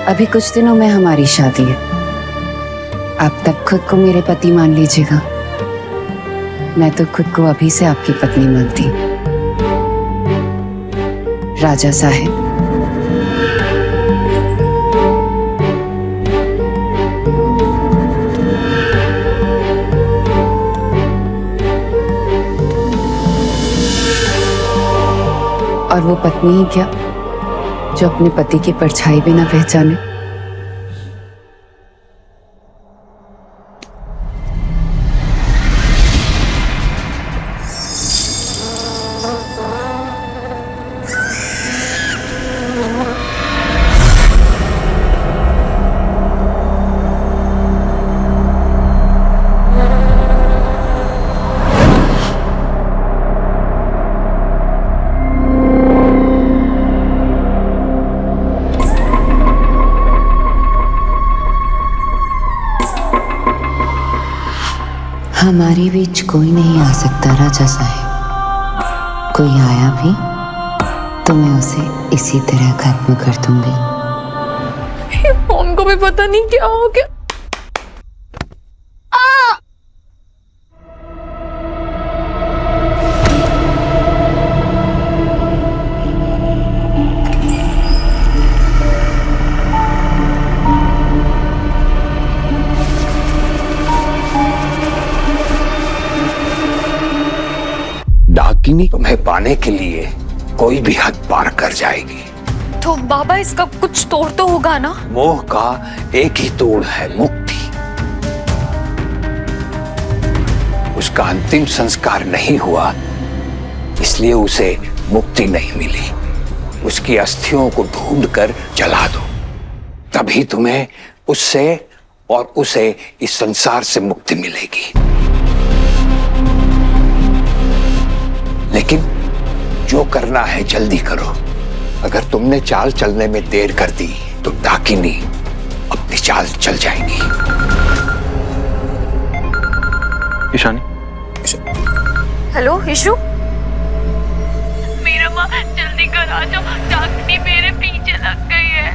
अभी कुछ दिनों में हमारी शादी है। आप तक खुद को मेरे पति मान लीजिएगा। मैं तो खुद को अभी से आपकी पत्नी मानती हूँ। राजा साहब, और वो पत्नी ही क्या जो अपने पति की परछाई भी ना पहचाने। हमारे बीच कोई नहीं आ सकता राजा साहब। कोई आया भी तो मैं उसे इसी तरह खत्म कर दूंगी। फोन को भी पता नहीं क्या हो गया। डाकिनी तुम्हें पाने के लिए कोई भी हद पार कर जाएगी। तो बाबा इसका कुछ तोड़ तो होगा ना? मोह का एक ही तोड़ है, मुक्ति। उसका अंतिम संस्कार नहीं हुआ, इसलिए उसे मुक्ति नहीं मिली। उसकी अस्थियों को ढूंढकर जला दो, तभी तुम्हें उससे और उसे इस संसार से मुक्ति मिलेगी। लेकिन जो करना है जल्दी करो। अगर तुमने चाल चलने में देर कर दी तो डाकिनी अपनी चाल चल जाएगी। ईशानी। हेलो ईशु। मेरा माँ जल्दी घर आ जाओ, डाकिनी मेरे पीछे लग गई है।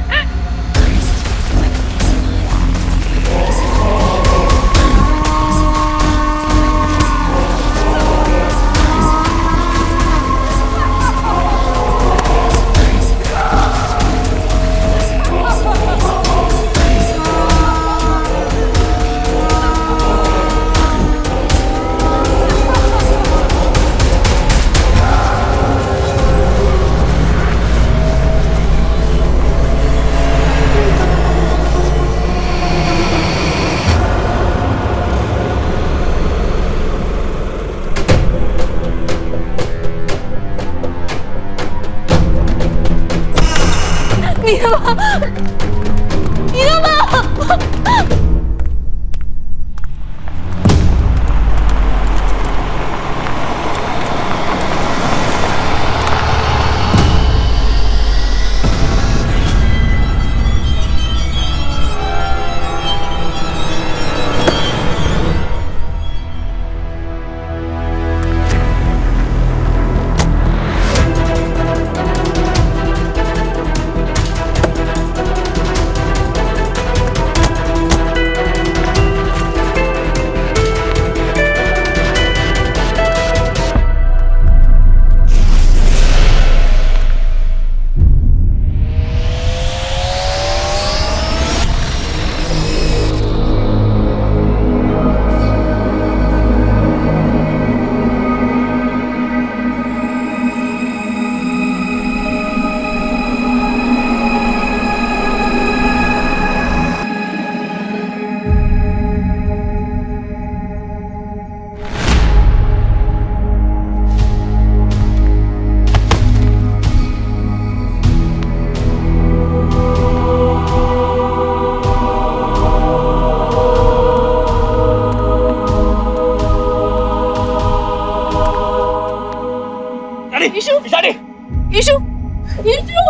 ईशु, ईशानी, ईशु, ईशु,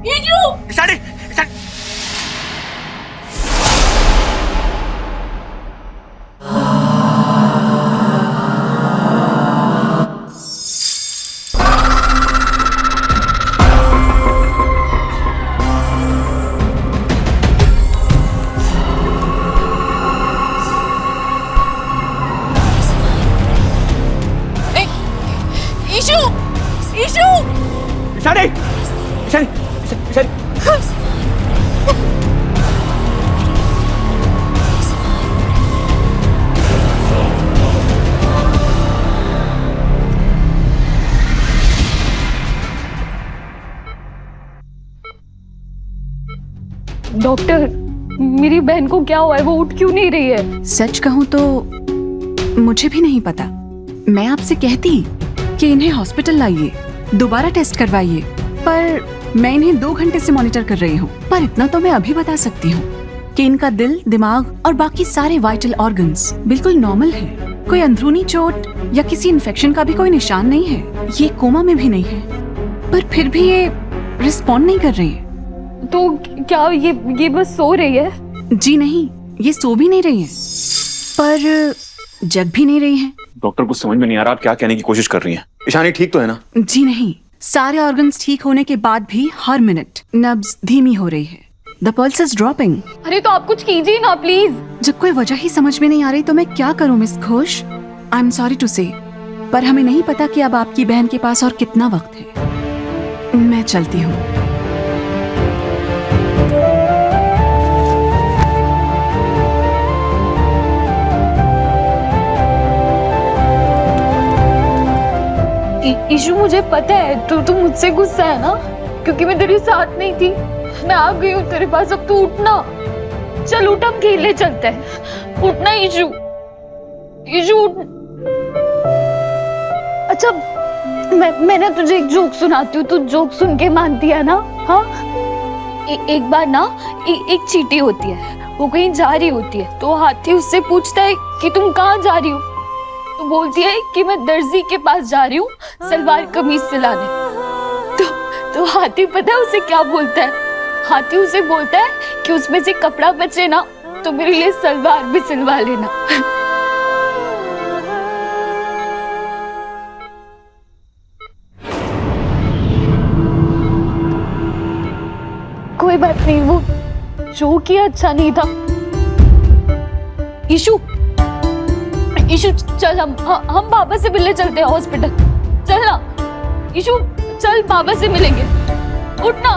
ईशु, ईशानी, ईशानी। ईशानी, ईशानी, ईशानी। डॉक्टर, मेरी बहन को क्या हुआ है? वो उठ क्यों नहीं रही है? सच कहूं तो मुझे भी नहीं पता। मैं आपसे कहती कि इन्हें हॉस्पिटल लाइए, दोबारा टेस्ट करवाइए, पर मैं इन्हें 2 घंटे से मॉनिटर कर रही हूँ। पर इतना तो मैं अभी बता सकती हूँ कि इनका दिल, दिमाग और बाकी सारे वाइटल ऑर्गन्स बिल्कुल नॉर्मल है। कोई अंदरूनी चोट या किसी इन्फेक्शन का भी कोई निशान नहीं है। ये कोमा में भी नहीं है, पर फिर भी ये रिस्पॉन्ड नहीं कर रही है। तो क्या ये बस सो रही है? जी नहीं, ये सो भी नहीं रही है, पर जग भी नहीं रही है। डॉक्टर कुछ समझ में नहीं आ रहा, आप क्या कहने की कोशिश कर रही हैं? ईशानी ठीक तो है ना? जी नहीं, सारे ऑर्गन्स ठीक होने के बाद भी हर मिनट नब्ज धीमी हो रही है। The pulse is dropping. अरे तो आप कुछ कीजिए ना प्लीज। जब कोई वजह ही समझ में नहीं आ रही तो मैं क्या करूं miss Ghosh? I am sorry to say, पर हमें नहीं पता कि अब आपकी बहन के पास और कितना वक्त है। मैं चलती हूँ। ईशु, मुझे पता है तू मुझसे गुस्सा है ना, क्योंकि मैं तेरे साथ नहीं थी। मैं आ गई हूँ तेरे पास, अब तू उठना। चल उठ, हम खेलने चलते हैं। उठना ईशु, ईशु उठ। अच्छा, मैं ना तुझे एक जोक सुनाती हूँ, तू जोक सुन के मानती है ना? हाँ, एक बार ना एक चींटी होती है, वो कहीं जा रही होती है, तो हाथी उससे पूछता है कि तुम कहाँ जा रही हो? तो बोलती है कि मैं दर्जी के पास जा रही हूँ सलवार कमीज सिलाने। तो हाथी पता है उसे क्या बोलता है? हाथी उसे बोलता है कि उसमें से कपड़ा बचे ना तो मेरे लिए सलवार भी सिलवा लेना। कोई बात नहीं, वो जो किया अच्छा नहीं था। ईशु, ईशु चल, हम बाबा से मिलने चलते हैं हॉस्पिटल। चल ना ईशु, चल बाबा से मिलेंगे। उठना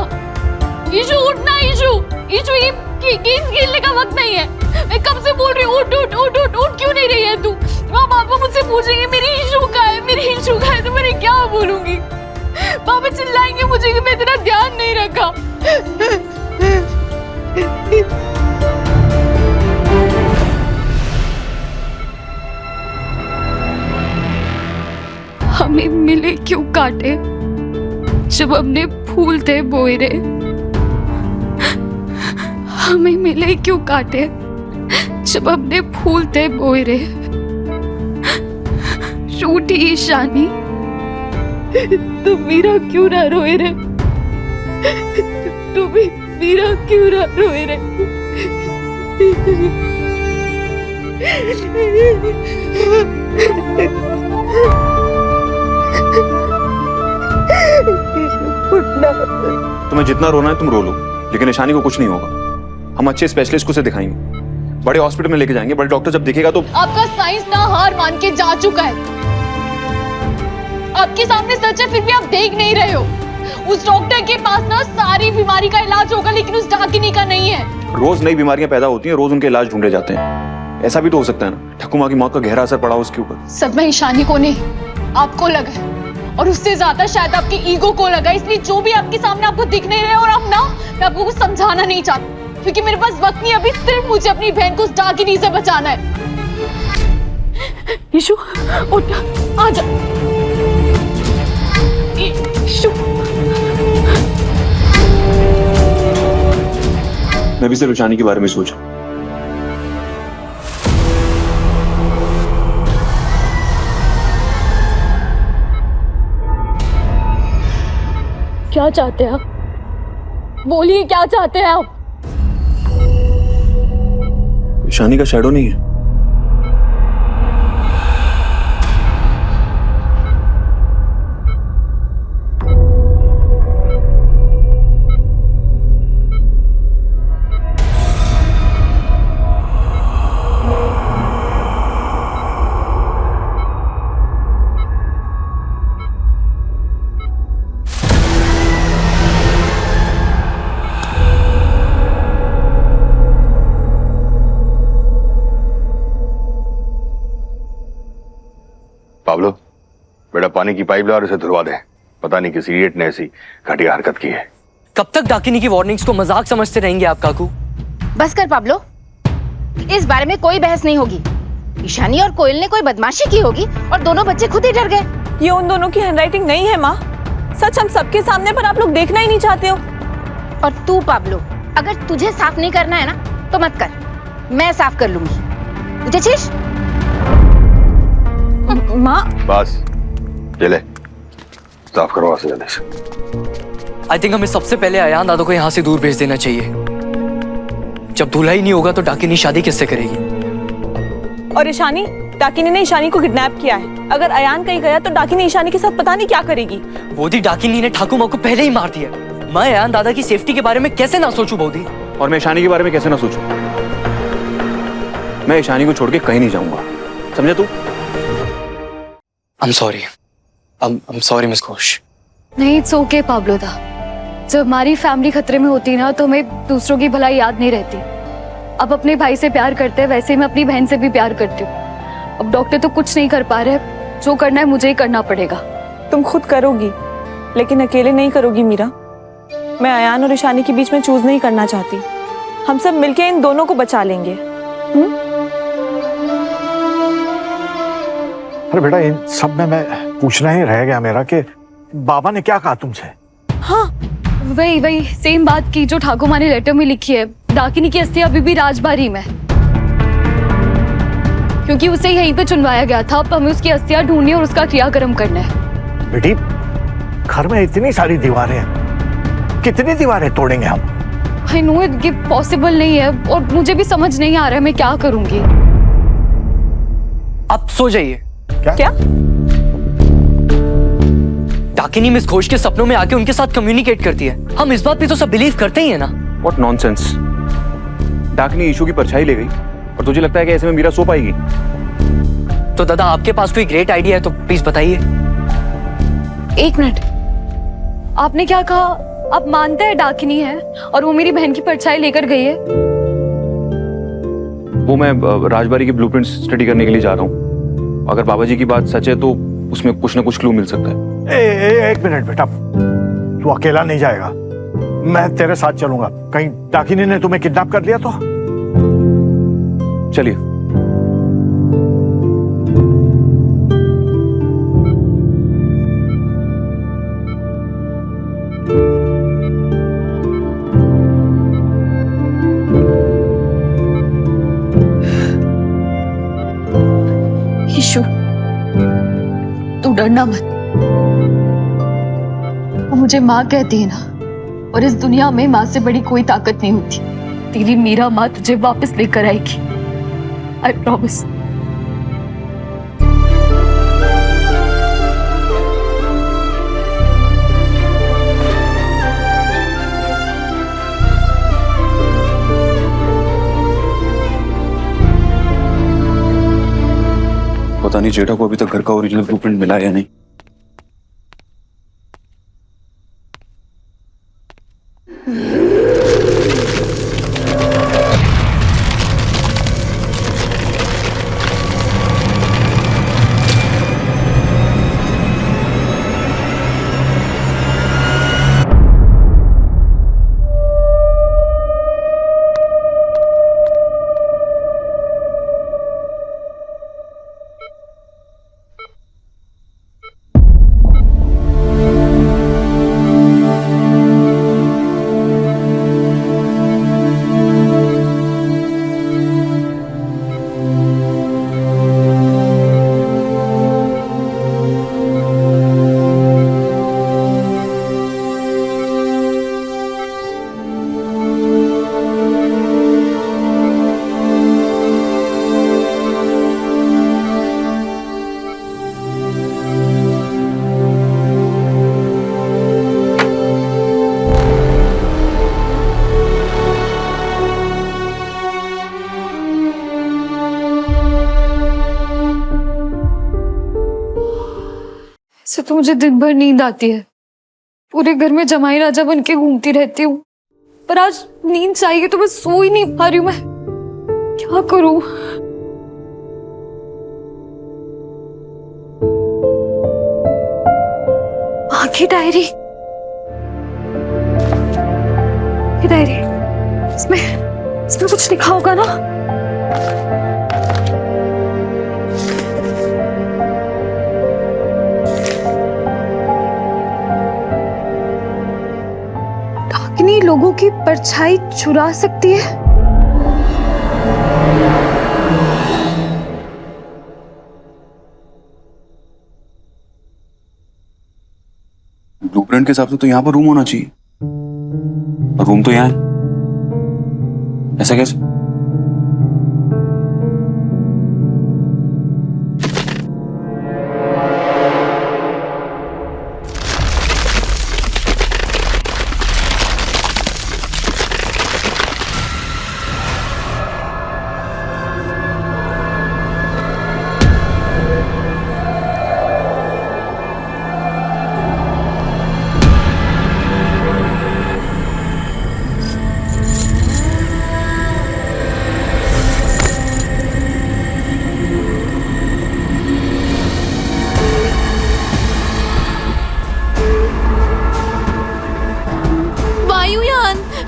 ईशु, उठना ईशु। ईशु, ये गेम्स खेलने का वक्त नहीं है। मैं कब से बोल रही हूँ उठ उठ उठ उठ उठ, क्यों नहीं रही है तू? वहाँ पापा मुझसे पूछेंगे मेरी ईशु कहाँ है, मेरी ईशु कहाँ है, तो मैं क्या बोलूंगी? पापा चिल्लाएंगे मुझे कि मैं तेरा ध्यान नहीं रखा। हमें मिले क्यों काटे जब हमने फूल थे बोए रे? हमें मिले क्यों काटे जब हमने फूल थे बोए रे? रूठी ईशानी, तुम मीरा क्यों ना रोए रे? तुम मीरा क्यों ना रोए रे? तुम्हें जितना रोना है तुम रो लो, लेकिन ईशानी को कुछ नहीं होगा। हम अच्छे स्पेशलिस्ट को से दिखाएंगे, बड़े हॉस्पिटल में लेके जाएंगे। बड़े डॉक्टर जब देखेगा तो। आपका साइंस ना हार मान के जा चुका है। आपके सामने सच है, फिर भी आप देख नहीं रहे हो। उस डॉक्टर के पास ना सारी बीमारी का इलाज होगा, लेकिन उस डाकिनी का नहीं है। रोज नई बीमारियां पैदा होती हैं, रोज उनके इलाज ढूंढे जाते हैं। ऐसा भी तो हो सकता है ना, ठकुमा की मौत का गहरा असर पड़ा उसके ऊपर। सदमा ईशानी को नहीं, आपको लगा है, और उससे ज्यादा शायद आपकी ईगो को लगा। इसलिए जो भी आपके सामने आपको दिख नहीं रहे, और अब ना मैं आपको कुछ समझाना नहीं चाहती, क्योंकि मेरे पास वक्त नहीं। अभी सिर्फ मुझे अपनी बहन को उस डाकिनी से बचाना है। ईशु उठ, आजा ईशु। मैं भी सिर्फ ईशानी के बारे में सोचा। क्या चाहते हैं आप? बोलिए, क्या चाहते हैं आप? ईशानी का शैडो नहीं है। बेटा पानी की पाइप ला और इसे धुलवा दे। पता नहीं किस इडियट ने ऐसी घटिया हरकत की है। कब तक डाकिनी की वार्निंग्स को मजाक समझते रहेंगे आप काकू? बस कर पाब्लो, इस बारे में कोई बहस नहीं होगी। ईशानी और कोयल ने कोई बदमाशी की होगी और दोनों बच्चे खुद ही डर गए। ये उन दोनों की हैंडराइटिंग नहीं है माँ, सच हम सबके सामने, पर आप लोग देखना ही नहीं चाहते हो। और तू पाब्लो, अगर तुझे साफ नहीं करना है ना तो मत कर, मैं साफ कर लूंगी। तुझे चीज माँ बस ये ले, साफ करवा से जल्दी से। आई थिंक हमें सबसे पहले अयान दादा को यहाँ से दूर भेज देना चाहिए। जब दूल्हा ही नहीं होगा तो डाकिनी शादी किससे करेगी? और ईशानी, डाकिनी ने ईशानी को किडनैप किया है। अगर अयान कहीं गया तो डाकिनी ईशानी के साथ पता नहीं क्या करेगी। बोधी, डाकिनी ने ठाकुर माँ को पहले ही मार दिया। मैं अयान दादा की सेफ्टी के बारे में कैसे ना सोचूं बोधी? और मैं ईशानी के बारे में कैसे ना सोचूं? मैं ईशानी को छोड़ के कहीं नहीं जाऊंगा, समझे तू? I'm sorry miss Ghosh. नहीं, इट्स ओके पाब्लो दा। जब हमारी फैमिली खतरे में होती ना तो हमें दूसरों की भलाई याद नहीं रहती। अब अपने भाई से प्यार करते हैं वैसे मैं अपनी बहन से भी प्यार करती हूँ। अब डॉक्टर तो कुछ नहीं कर पा रहे, जो करना है मुझे ही करना पड़ेगा। तुम खुद करोगी, लेकिन अकेले नहीं करोगी मीरा। मैं अयान और ईशानी के बीच में चूज नहीं करना चाहती। हम सब मिलके इन दोनों को बचा लेंगे। अरे बेटा, इन सब में मैं पूछना ही रह गया मेरा कि बाबा ने क्या कहा तुमसे? हाँ, वही सेम बात की जो ठाकुर माँ ने लेटर में लिखी है। डाकिनी की अस्थि अभी भी राजबारी में, क्योंकि उसे यहीं पे चुनवाया गया था। अब हमें उसकी अस्थियां ढूंढनी और उसका क्रियाक्रम करना है। बेटी, घर में इतनी सारी दीवारें हैं, कितनी दीवारें तोड़ेंगे हम? आई नो ये पॉसिबल नहीं है और मुझे भी समझ नहीं आ रहा है मैं क्या करूंगी। आप सो जाइए। क्या? डाकिनी मिस घोष के सपनों में आके उनके साथ कम्युनिकेट करती है। हम इस बात पे तो सब बिलीव करते ही है ना। What nonsense! डाकिनी ईशू की परछाई ले गई और तुझे लगता है कि ऐसे में मीरा सो पाएगी? तो दादा आपके पास कोई ग्रेट आइडिया है तो प्लीज बताइए। एक मिनट, आपने क्या कहा? आप मानते हैं डाकिनी है और वो मेरी बहन की परछाई लेकर गई है? वो मैं राजबारी की ब्लूप्रिंट स्टडी करने के लिए जा रहा हूँ। अगर बाबा जी की बात सच है तो उसमें कुछ ना कुछ क्लू मिल सकता है। एक मिनट बेटा, तू अकेला नहीं जाएगा, मैं तेरे साथ चलूंगा। कहीं डाकिनी ने तुम्हें किडनैप कर लिया तो? चलिए। ईशु, तू डरना मत। वो मुझे माँ कहती है ना, और इस दुनिया में माँ से बड़ी कोई ताकत नहीं होती। तेरी मीरा माँ तुझे वापस लेकर आएगी, आई प्रॉमिस। पता नहीं जेठा को अभी तक घर का ओरिजिनल ब्लूप्रिंट मिला या नहीं। से तो मुझे दिन भर नींद आती है, पूरे घर में जमाई राजा बन के घूमती रहती हूँ, पर आज नींद चाहिए तो मैं सो ही नहीं पा रही हूँ। मैं क्या करूँ? ये डायरी, ये डायरी, इसमें कुछ लिखा होगा ना? डाकिनी लोगों की परछाई चुरा सकती है। ब्लूप्रिंट के हिसाब से तो यहाँ पर रूम होना चाहिए, और रूम तो यहाँ है। ऐसा कैसे?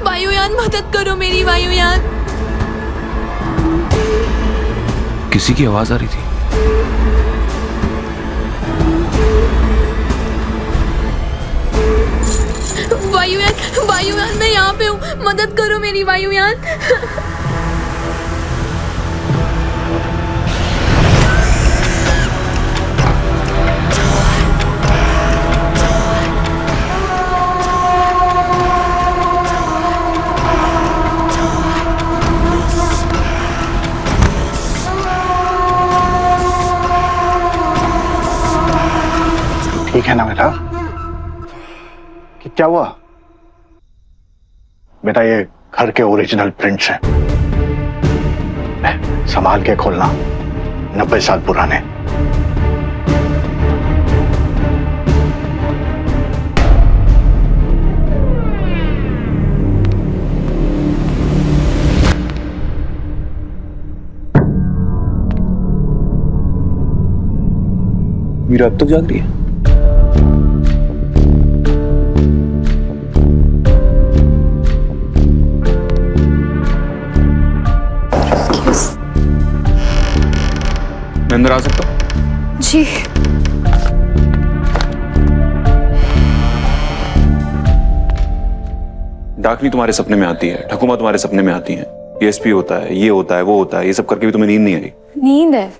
वायुयान, मदद करो मेरी वायुयान। किसी की आवाज आ रही थी। वायुयान मैं यहाँ पे हूँ, मदद करो मेरी वायुयान। ठीक है ना बेटा? कि क्या हुआ बेटा? ये घर के ओरिजिनल प्रिंट्स हैं, संभाल के खोलना, 90 साल पुराने। मीरा अब तक जाग रही है? मैं अंदर आ सकता हूँ? जी। डाकनी तुम्हारे सपने में आती है, ठकुमा तुम्हारे सपने में आती है, एसपी होता है, ये होता है, वो होता है, ये सब करके भी तुम्हें नींद नहीं आ रही? नींद है,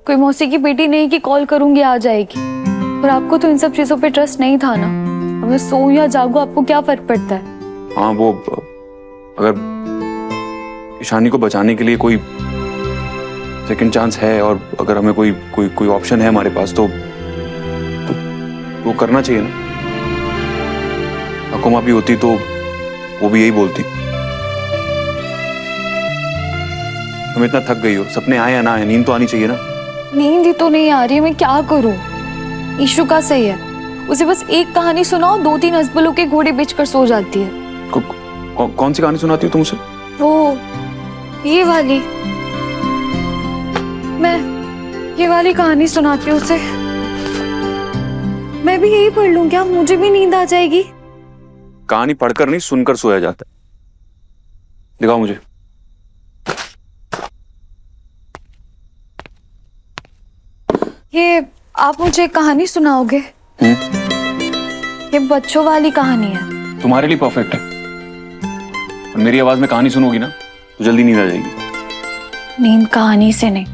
कोई मौसी की बेटी नहीं कि कॉल करूंगी आ जाएगी। पर आपको तो इन सब चीजों पे ट्रस्ट नहीं था ना। अब मैं सोऊं या जागूं आपको क्या फर्क पड़ता है? हाँ, वो अगर ईशानी को बचाने के लिए कोई सेकंड चांस है, और अगर हमें कोई ऑप्शन है हमारे पास, तो वो करना चाहिए ना। हकुमा भी होती तो वो भी यही बोलती। तुम इतना थक गई हो, सपने आए या ना आए, नींद तो आनी चाहिए ना। नींद ही तो नहीं आ रही है, मैं क्या करूं? ईशु का सही है, उसे बस एक कहानी सुनाओ, 2-3 अजबलों के घोड़े बेचकर सो जाती है। कौन सी कहानी सुनाती हो तुम उसे? वो ये वाली, मैं ये वाली कहानी सुनाती हूँ उसे। मैं भी यही पढ़ लूं क्या? मुझे भी नींद आ जाएगी। कहानी पढ़कर नहीं, सुनकर सोया जाता है। दिखाओ मुझे। ये आप मुझे एक कहानी सुनाओगे? ये बच्चों वाली कहानी है। तुम्हारे लिए परफेक्ट है, और मेरी आवाज में कहानी सुनोगी ना तो जल्दी नींद आ जाएगी। नींद कहानी से नहीं,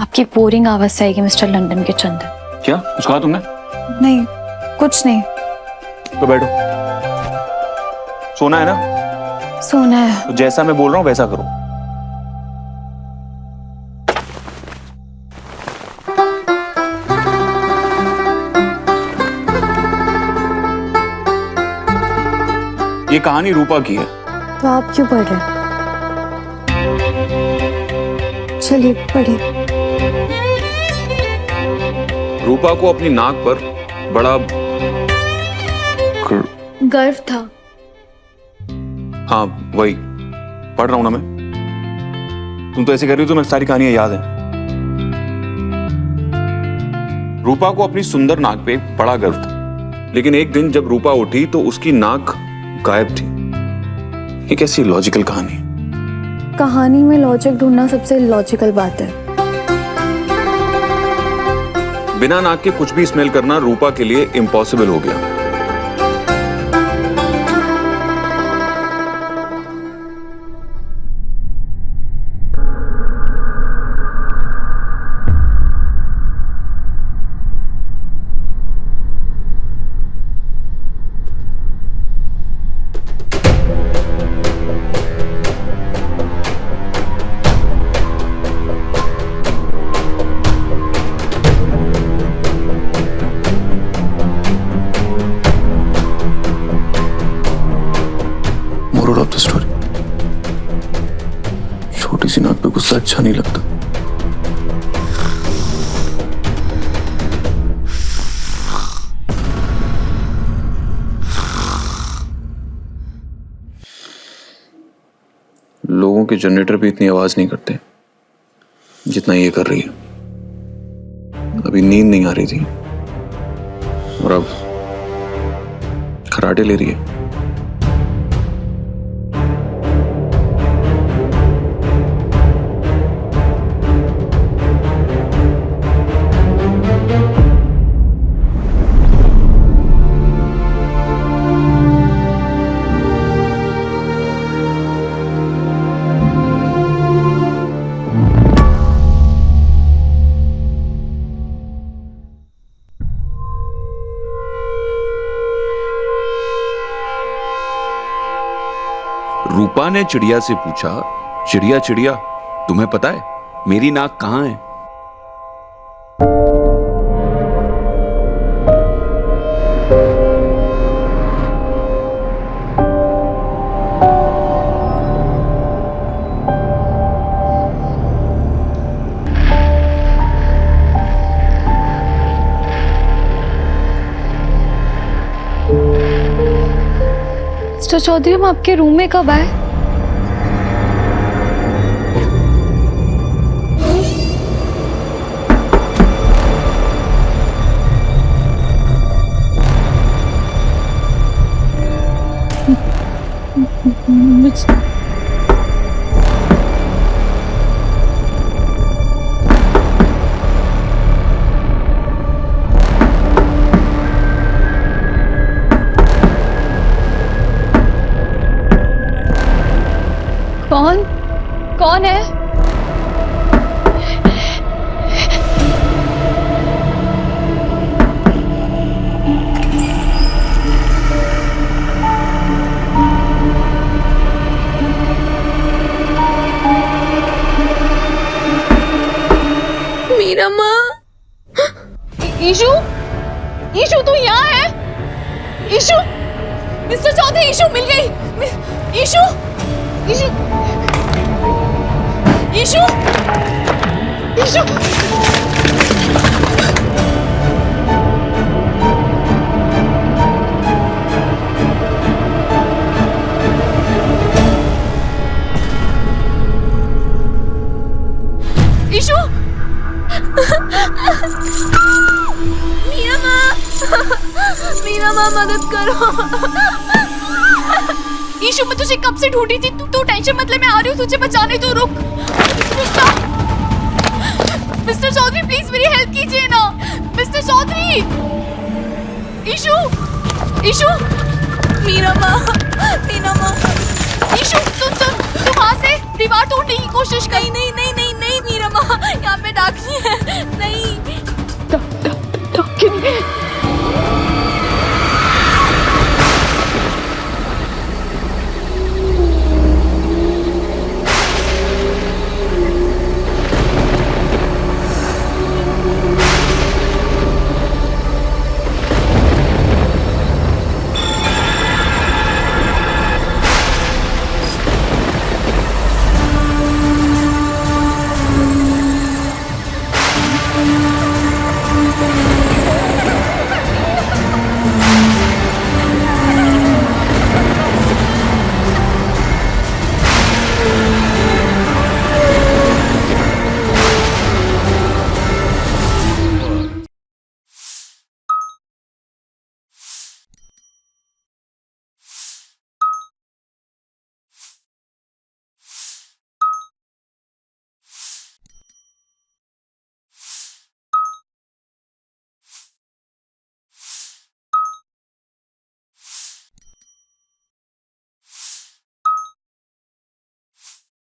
आपकी बोरिंग आवाज से आएगी मिस्टर लंदन के चंदन। क्या कुछ कहा तुमने? नहीं, कुछ नहीं। तो बैठो। सोना है ना? सोना है। तो जैसा मैं बोल रहा हूँ वैसा करो। ये कहानी रूपा की है। तो आप क्यों पढ़ रहे हैं? चलिए पढ़िए। रूपा को अपनी नाक पर बड़ा गर्व था। हाँ वही पढ़ रहा हूं ना मैं। तुम तो ऐसे कर रही हो तो मैं सारी कहानियां याद है। रूपा को अपनी सुंदर नाक पे एक बड़ा गर्व था। लेकिन एक दिन जब रूपा उठी तो उसकी नाक गायब थी। ये कैसी लॉजिकल कहानी? कहानी में लॉजिक ढूंढना सबसे लॉजिकल बात है। बिना नाक के कुछ भी स्मेल करना रूपा के लिए इम्पॉसिबल हो गया। मोरल ऑफ द स्टोरी, छोटी सी नाक पे गुस्सा अच्छा नहीं लगता। लोगों के जनरेटर भी इतनी आवाज नहीं करते जितना ये कर रही है। अभी नींद नहीं आ रही थी और अब खराटे ले रही है। रूपा ने चिड़िया से पूछा, चिड़िया चिड़िया तुम्हें पता है मेरी नाक कहां है? मिस्टर चौधरी, हम आपके रूम में कब आए? कौन कौन है? मीरा माँ। ईशु, ईशु तू यहाँ है? ईशु, मिस्टर चौधरी, ईशु मिल गई। ईशु, ईशु, ईशु, ईशु। ईशु, मीरा माँ, मीरा माँ मदद करो। ईशु, मैं तुझे कब से ढूंढी थी। तू टेंशन मत ले, मैं आ रही हूँ तुझे बचाने। तो रुक। मिस्टर चौधरी प्लीज मेरी हेल्प कीजिए ना। मिस्टर चौधरी। ईशु, ईशु, मीरा माँ, मीरा माँ। ईशु सुन सुन, तू वहाँ से दीवार तोड़ने की कोशिश कर। नहीं नहीं नहीं नहीं मीरा माँ, यहाँ पे डाकिनी है। नहीं डाकिनी